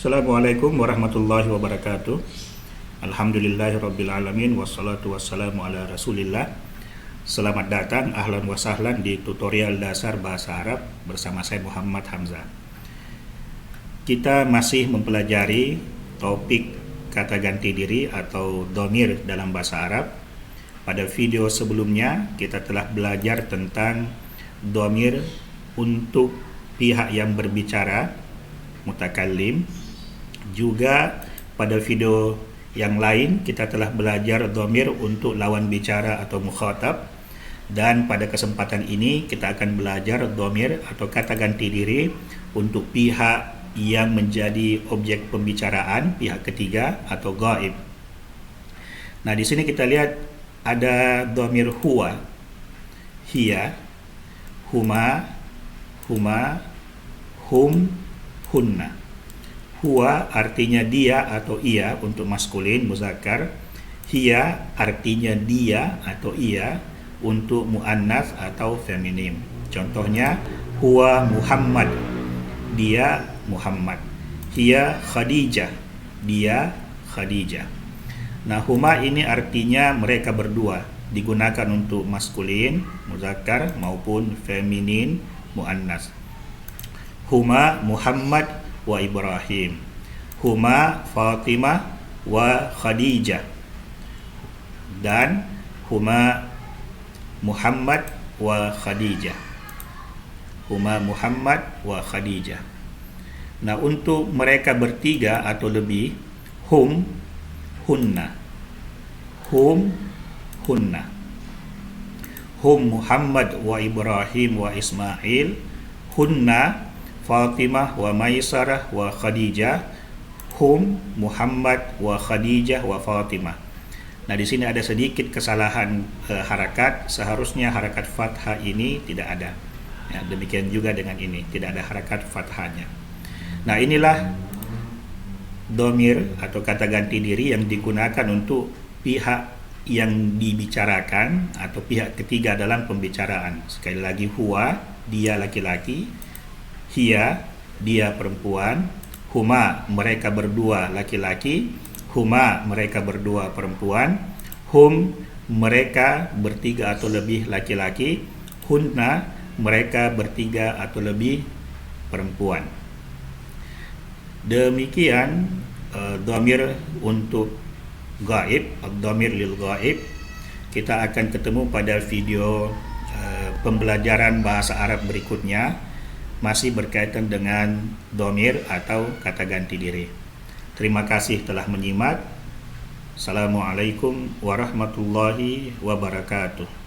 Assalamualaikum warahmatullahi wabarakatuh. Alhamdulillahirrabbilalamin. Wassalatu wassalamu ala rasulillah. Selamat datang, ahlan wa sahlan di tutorial dasar bahasa Arab bersama saya Muhammad Hamzah. Kita masih mempelajari topik kata ganti diri atau dhamir dalam bahasa Arab. Pada video sebelumnya kita telah belajar tentang dhamir untuk pihak yang berbicara, mutakallim. Juga pada video yang lain kita telah belajar dhamir untuk lawan bicara atau mukhatab, dan pada kesempatan ini kita akan belajar dhamir atau kata ganti diri untuk pihak yang menjadi objek pembicaraan, pihak ketiga atau ghaib. Nah, di sini kita lihat ada dhamir huwa, hiya, huma, hum, hunna. Huwa artinya dia atau ia untuk maskulin muzakkar. Hiya artinya dia atau ia untuk muannas atau feminim. Contohnya huwa Muhammad, dia Muhammad. Hiya Khadijah, dia Khadijah. Nah, huma ini artinya mereka berdua, digunakan untuk maskulin muzakkar maupun feminin muannas. Huma Muhammad wa Ibrahim, huma Fatimah wa Khadijah, dan huma Muhammad wa Khadijah, huma Muhammad wa Khadijah. Nah, untuk mereka bertiga atau lebih, hum, hunna, hum, hunna. Hum Muhammad wa Ibrahim wa Ismail, hunna Fatimah wa Maisarah wa Khadijah, hum Muhammad wa Khadijah wa Fatimah. Nah, di sini ada sedikit kesalahan harakat. Seharusnya harakat fathah ini tidak ada. Ya, demikian juga dengan ini, tidak ada harakat fathahnya. Nah, inilah dhamir atau kata ganti diri yang digunakan untuk pihak yang dibicarakan atau pihak ketiga dalam pembicaraan. Sekali lagi, huwa, dia laki-laki, hiya, dia perempuan, huma, mereka berdua laki-laki, huma, mereka berdua perempuan, hum, mereka bertiga atau lebih laki-laki, hunna, mereka bertiga atau lebih perempuan. Demikian dhamir untuk gaib, dhamir lil gaib. Kita akan ketemu pada video pembelajaran bahasa Arab berikutnya, masih berkaitan dengan dhamir atau kata ganti diri. Terima kasih telah menyimak. Assalamualaikum warahmatullahi wabarakatuh.